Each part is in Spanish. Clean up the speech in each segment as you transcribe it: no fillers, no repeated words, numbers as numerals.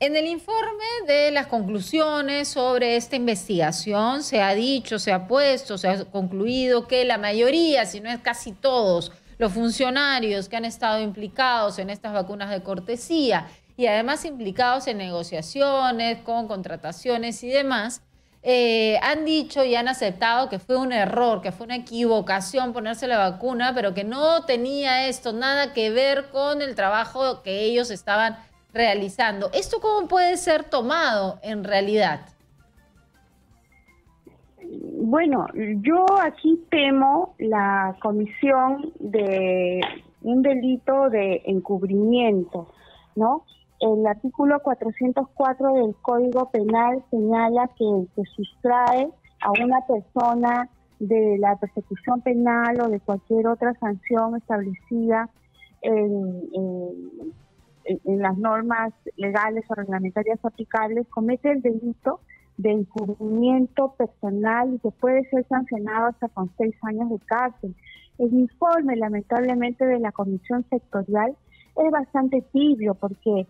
En el informe de las conclusiones sobre esta investigación se ha dicho, se ha puesto, se ha concluido que la mayoría, si no es casi todos, los funcionarios que han estado implicados en estas vacunas de cortesía y además implicados en negociaciones con contrataciones y demás, han dicho y han aceptado que fue un error, que fue una equivocación ponerse la vacuna, pero que no tenía esto nada que ver con el trabajo que ellos estaban realizando. ¿Esto cómo puede ser tomado en realidad? Bueno, yo aquí temo la comisión de un delito de encubrimiento, ¿no? El artículo 404 del Código Penal señala que el que sustrae a una persona de la persecución penal o de cualquier otra sanción establecida en las normas legales o reglamentarias aplicables, comete el delito de encubrimiento personal y que puede ser sancionado hasta con 6 años de cárcel. El informe, lamentablemente, de la Comisión Sectorial es bastante tibio porque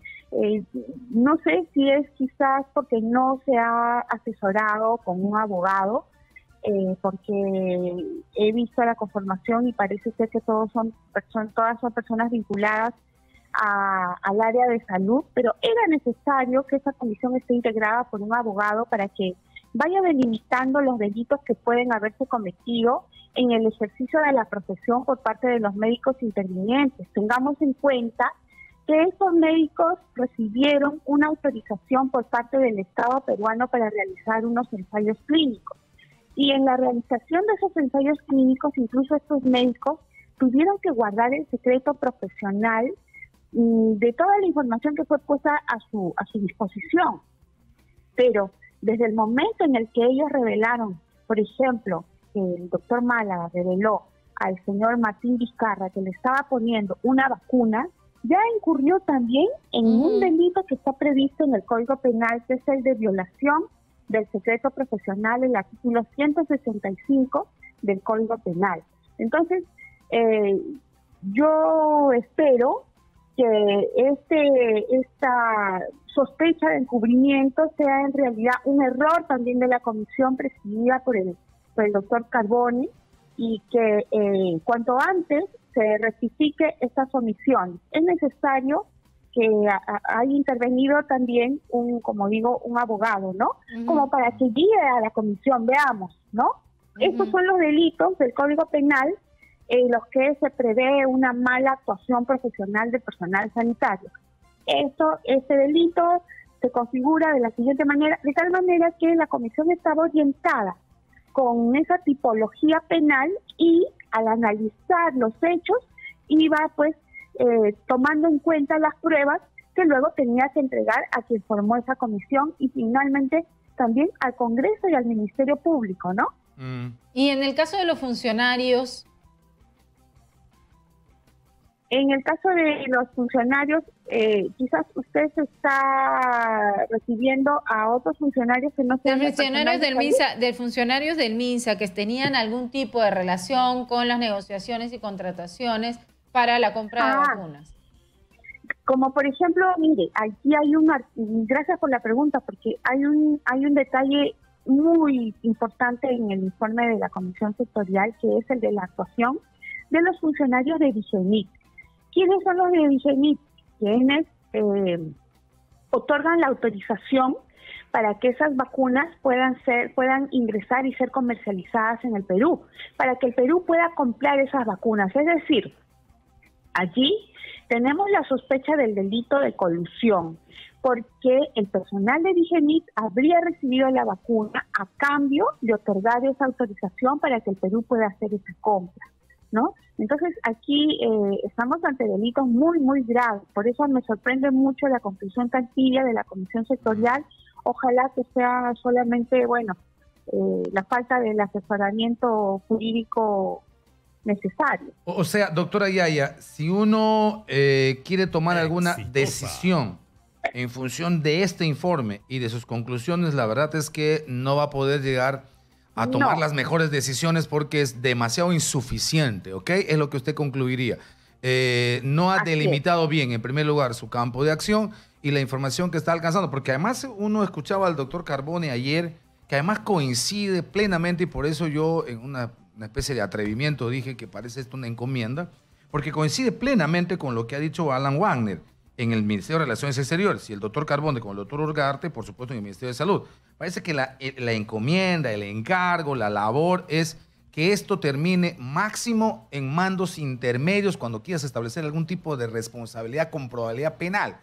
no sé si es quizás porque no se ha asesorado con un abogado, porque he visto la conformación y parece ser que todas son personas vinculadas al área de salud, pero era necesario que esa comisión esté integrada por un abogado para que vaya delimitando los delitos que pueden haberse cometido en el ejercicio de la profesión por parte de los médicos intervinientes. Tengamos en cuenta que estos médicos recibieron una autorización por parte del Estado peruano para realizar unos ensayos clínicos. Y en la realización de esos ensayos clínicos, incluso estos médicos tuvieron que guardar el secreto profesional de toda la información que fue puesta a su disposición. Pero desde el momento en el que ellos revelaron, por ejemplo, que el doctor Málaga reveló al señor Martín Vizcarra que le estaba poniendo una vacuna, ya incurrió también en un delito que está previsto en el Código Penal, que es el de violación del secreto profesional, el artículo 165 del Código Penal. Entonces, yo espero que esta sospecha de encubrimiento sea en realidad un error también de la comisión presidida por el doctor Carboni y que cuanto antes se rectifique estas omisiones. Es necesario que haya intervenido también como digo, un abogado, ¿no? Como para que guíe a la comisión, veamos, ¿no? Estos son los delitos del Código Penal en los que se prevé una mala actuación profesional del personal sanitario. Este delito se configura de la siguiente manera, de tal manera que la comisión estaba orientada con esa tipología penal y al analizar los hechos iba pues tomando en cuenta las pruebas que luego tenía que entregar a quien formó esa comisión y finalmente también al Congreso y al Ministerio Público, ¿no? Y en el caso de los funcionarios... En el caso de los funcionarios, quizás usted se está recibiendo a otros funcionarios que no sean... De funcionarios del MINSA que tenían algún tipo de relación con las negociaciones y contrataciones para la compra de vacunas. Como por ejemplo, mire, aquí hay gracias por la pregunta, porque hay un detalle muy importante en el informe de la Comisión Sectorial, que es el de la actuación de los funcionarios de Digenit. ¿Quiénes son los de Digenit? Quienes otorgan la autorización para que esas vacunas puedan ingresar y ser comercializadas en el Perú, para que el Perú pueda comprar esas vacunas. Es decir, allí tenemos la sospecha del delito de colusión, porque el personal de Digenit habría recibido la vacuna a cambio de otorgar esa autorización para que el Perú pueda hacer esa compra, ¿no? Entonces aquí estamos ante delitos muy, muy graves. Por eso me sorprende mucho la conclusión tan tibia de la Comisión Sectorial. Ojalá que sea solamente, la falta del asesoramiento jurídico necesario. O sea, doctora Yaya, si uno quiere tomar alguna decisión en función de este informe y de sus conclusiones, la verdad es que no va a poder llegar a tomar las mejores decisiones porque es demasiado insuficiente, ¿ok? Es lo que usted concluiría. no ha delimitado bien, en primer lugar, su campo de acción y la información que está alcanzando. Porque además uno escuchaba al doctor Carbone ayer, que además coincide plenamente, y por eso yo en una especie de atrevimiento dije que parece esto una encomienda, porque coincide plenamente con lo que ha dicho Alan Wagner en el Ministerio de Relaciones Exteriores y el doctor Carbone con el doctor Ugarte, por supuesto, en el Ministerio de Salud. Parece que la encomienda, el encargo, la labor es que esto termine máximo en mandos intermedios cuando quieras establecer algún tipo de responsabilidad con probabilidad penal.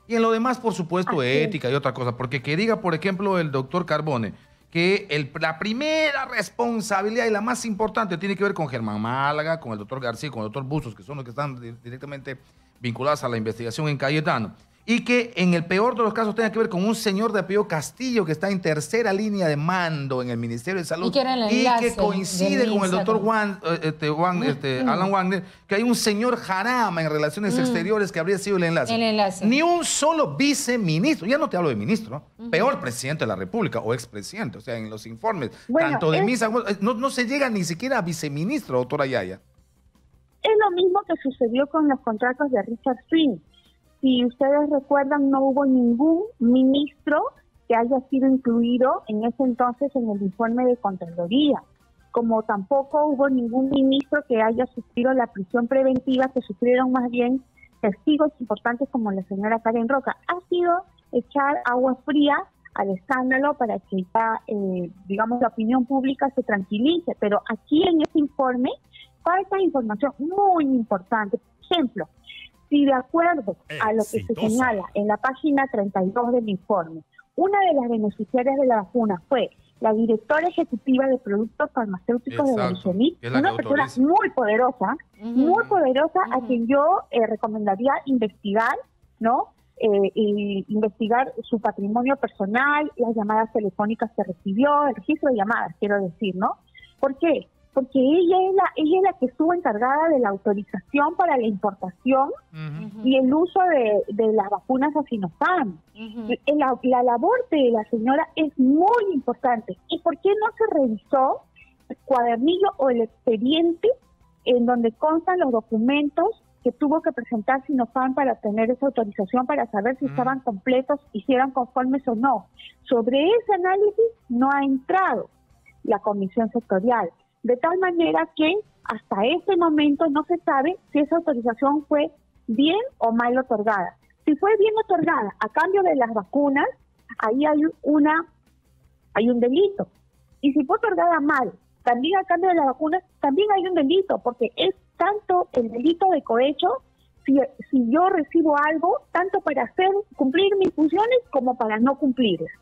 Y en lo demás, por supuesto, ética y otra cosa. Porque que diga, por ejemplo, el doctor Carbone que la primera responsabilidad y la más importante tiene que ver con Germán Málaga, con el doctor García, con el doctor Bustos, que son los que están directamente vinculados a la investigación en Cayetano. Y que en el peor de los casos tenga que ver con un señor de apellido Castillo que está en tercera línea de mando en el Ministerio de Salud y que coincide con el doctor Alan Wagner, que hay un señor Jarama en Relaciones Exteriores que habría sido el enlace. Ni un solo viceministro, ya no te hablo de ministro, peor presidente de la República o expresidente, o sea, en los informes, tanto de misa, no se llega ni siquiera a viceministro, doctora Yaya. Es lo mismo que sucedió con los contratos de Richard Swing. Si ustedes recuerdan, no hubo ningún ministro que haya sido incluido en ese entonces en el informe de Contraloría, como tampoco hubo ningún ministro que haya sufrido la prisión preventiva, que sufrieron más bien testigos importantes como la señora Karen Roca. Ha sido echar agua fría al escándalo para que digamos, la opinión pública se tranquilice, pero aquí en ese informe falta información muy importante. Por ejemplo, si de acuerdo a lo que se señala en la página 32 del informe, una de las beneficiarias de la vacuna fue la directora ejecutiva de productos farmacéuticos de la Michelit, una persona muy poderosa, a quien yo recomendaría investigar, ¿no? Investigar su patrimonio personal, las llamadas telefónicas que recibió, el registro de llamadas, quiero decir, ¿no? ¿Por qué? Porque ella es la que estuvo encargada de la autorización para la importación y el uso de las vacunas a Sinopharm. La labor de la señora es muy importante. ¿Y por qué no se revisó el cuadernillo o el expediente en donde constan los documentos que tuvo que presentar Sinopharm para obtener esa autorización, para saber si estaban completos y si eran conformes o no? Sobre ese análisis no ha entrado la comisión sectorial. De tal manera que hasta ese momento no se sabe si esa autorización fue bien o mal otorgada. Si fue bien otorgada a cambio de las vacunas, ahí hay un delito. Y si fue otorgada mal, también a cambio de las vacunas, también hay un delito, porque es tanto el delito de cohecho, si yo recibo algo, tanto para cumplir mis funciones como para no cumplirlas.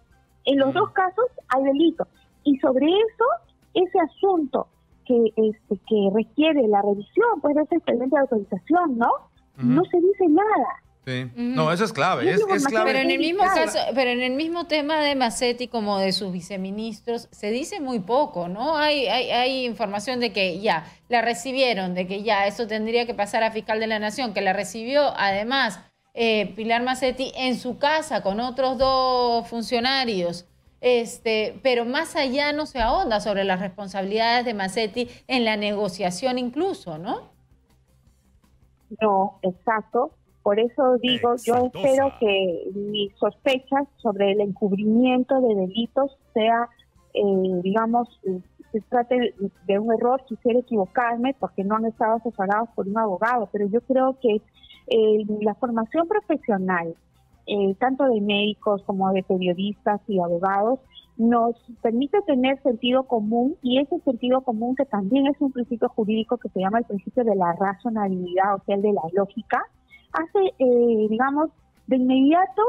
En los dos casos hay delito. Y sobre eso, ese asunto que requiere la revisión, pues de ese expediente de autorización, ¿no? No se dice nada. Sí. No, eso es clave. Es clave. Pero en el mismo tema de Massetti como de sus viceministros, se dice muy poco, ¿no? Hay información de que ya la recibieron, de que ya eso tendría que pasar a Fiscal de la Nación, que la recibió además Pilar Massetti en su casa con otros 2 funcionarios. Pero más allá no se ahonda sobre las responsabilidades de Massetti en la negociación incluso, ¿no? No, exacto. Por eso digo, yo espero que mis sospechas sobre el encubrimiento de delitos sea, se trate de un error. Quisiera equivocarme porque no han estado asesorados por un abogado, pero yo creo que la formación profesional, tanto de médicos como de periodistas y abogados, nos permite tener sentido común, y ese sentido común, que también es un principio jurídico que se llama el principio de la razonabilidad, o sea, el de la lógica, hace, de inmediato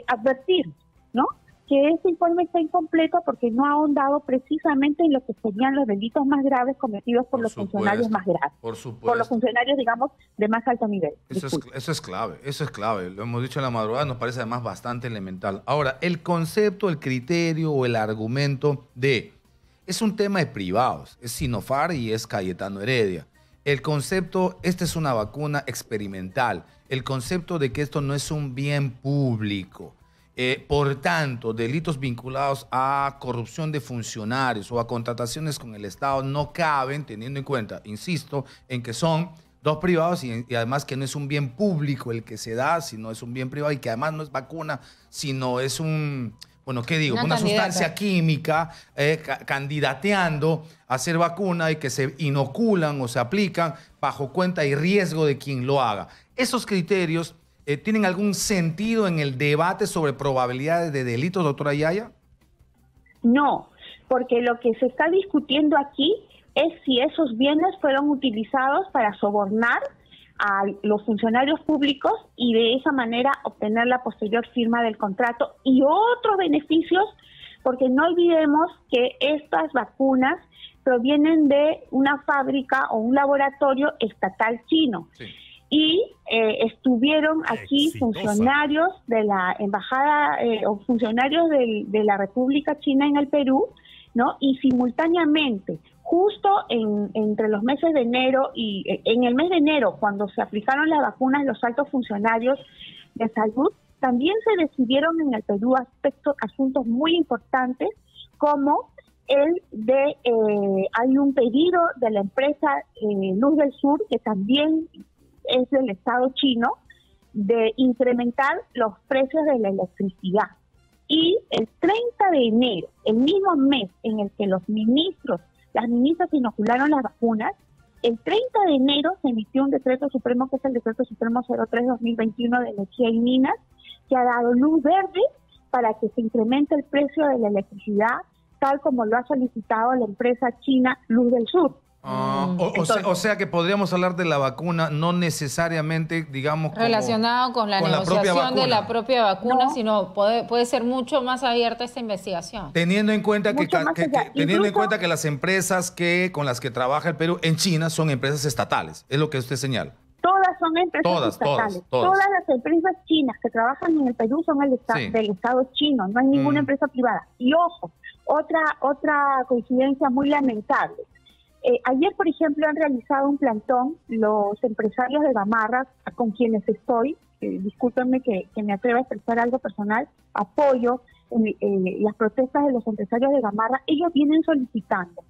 advertir, ¿no?, que este informe está incompleto porque no ha ahondado precisamente en lo que serían los delitos más graves cometidos por los funcionarios más graves. Por supuesto. Por los funcionarios, de más alto nivel. Eso es clave. Lo hemos dicho en la madrugada, nos parece además bastante elemental. Ahora, el concepto, el criterio o el argumento es un tema de privados, es Sinopharm y es Cayetano Heredia. El concepto, esta es una vacuna experimental. El concepto de que esto no es un bien público. Por tanto, delitos vinculados a corrupción de funcionarios o a contrataciones con el Estado no caben, teniendo en cuenta, insisto, en que son dos privados y además que no es un bien público el que se da, sino es un bien privado y que además no es vacuna, sino es un, bueno, ¿qué digo? Una sustancia química candidateando a ser vacuna y que se inoculan o se aplican bajo cuenta y riesgo de quien lo haga. Esos criterios ¿tienen algún sentido en el debate sobre probabilidades de delitos, doctora Yaya? No, porque lo que se está discutiendo aquí es si esos bienes fueron utilizados para sobornar a los funcionarios públicos y de esa manera obtener la posterior firma del contrato y otros beneficios, porque no olvidemos que estas vacunas provienen de una fábrica o un laboratorio estatal chino. Sí. Y estuvieron aquí funcionarios de la embajada o funcionarios de la República China en el Perú, ¿no? Y simultáneamente, justo entre los meses de enero y en el mes de enero, cuando se aplicaron las vacunas, los altos funcionarios de salud, también se decidieron en el Perú asuntos muy importantes, como el de, hay un pedido de la empresa Luz del Sur, que también es del Estado chino, de incrementar los precios de la electricidad. Y el 30 de enero, el mismo mes en el que las ministras inocularon las vacunas, el 30 de enero se emitió un decreto supremo, que es el decreto supremo 03-2021 de energía y minas, que ha dado luz verde para que se incremente el precio de la electricidad, tal como lo ha solicitado la empresa china Luz del Sur. O sea que podríamos hablar de la vacuna no necesariamente, digamos, relacionado con la negociación de la propia vacuna, no, sino puede ser mucho más abierta esta investigación. Teniendo en cuenta que las empresas con las que trabaja el Perú en China son empresas estatales, es lo que usted señala. Todas son empresas estatales. Todas las empresas chinas que trabajan en el Perú son del Estado chino, no hay ninguna empresa privada. Y ojo, otra coincidencia muy lamentable. Ayer, por ejemplo, han realizado un plantón los empresarios de Gamarra, con quienes estoy, discúlpenme que me atreva a expresar algo personal, apoyo las protestas de los empresarios de Gamarra. Ellos vienen solicitando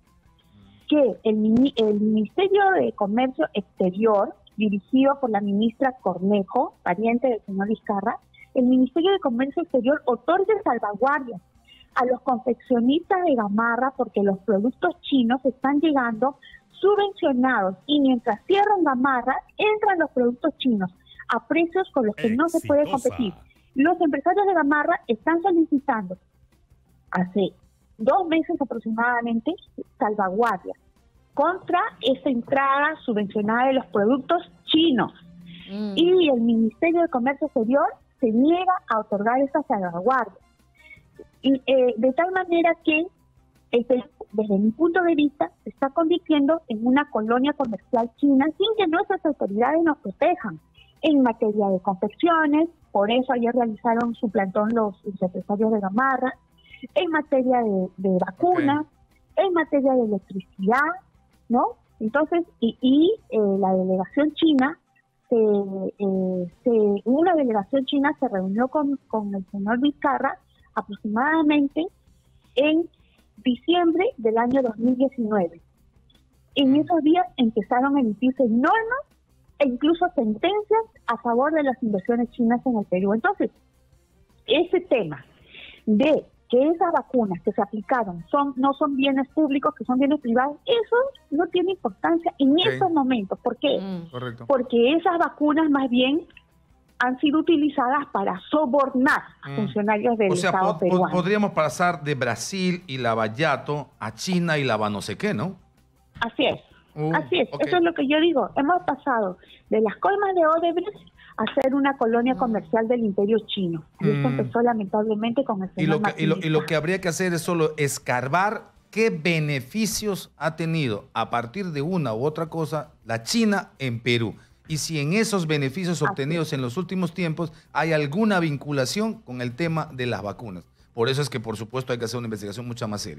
que el Ministerio de Comercio Exterior, dirigido por la ministra Cornejo, pariente del señor Vizcarra, el Ministerio de Comercio Exterior otorgue salvaguardias a los confeccionistas de Gamarra, porque los productos chinos están llegando subvencionados y mientras cierran Gamarra, entran los productos chinos a precios con los que no se puede competir. Los empresarios de Gamarra están solicitando hace 2 meses aproximadamente salvaguardias contra esa entrada subvencionada de los productos chinos. Y el Ministerio de Comercio Exterior se niega a otorgar esas salvaguardias. Y, de tal manera que, desde mi punto de vista, se está convirtiendo en una colonia comercial china sin que nuestras autoridades nos protejan en materia de confecciones. Por eso ayer realizaron su plantón los empresarios de Gamarra, en materia de vacunas, en materia de electricidad, ¿no? Entonces, la delegación china, una delegación china se reunió con el señor Vizcarra aproximadamente en diciembre del año 2019. En esos días empezaron a emitirse normas e incluso sentencias a favor de las inversiones chinas en el Perú. Entonces, ese tema de que esas vacunas que se aplicaron no son bienes públicos, que son bienes privados, eso no tiene importancia en estos momentos. ¿Por qué? Correcto. Porque esas vacunas más bien han sido utilizadas para sobornar a funcionarios del Estado peruano. Podríamos pasar de Brasil y Lavallato a China y Lava no sé qué, ¿no? Así es. Eso es lo que yo digo. Hemos pasado de las coimas de Odebrecht a ser una colonia comercial del imperio chino. Y esto empezó lamentablemente con el señor y lo que habría que hacer es solo escarbar qué beneficios ha tenido a partir de una u otra cosa la China en Perú. Y si en esos beneficios obtenidos en los últimos tiempos hay alguna vinculación con el tema de las vacunas. Por eso es que, por supuesto, hay que hacer una investigación mucho más seria.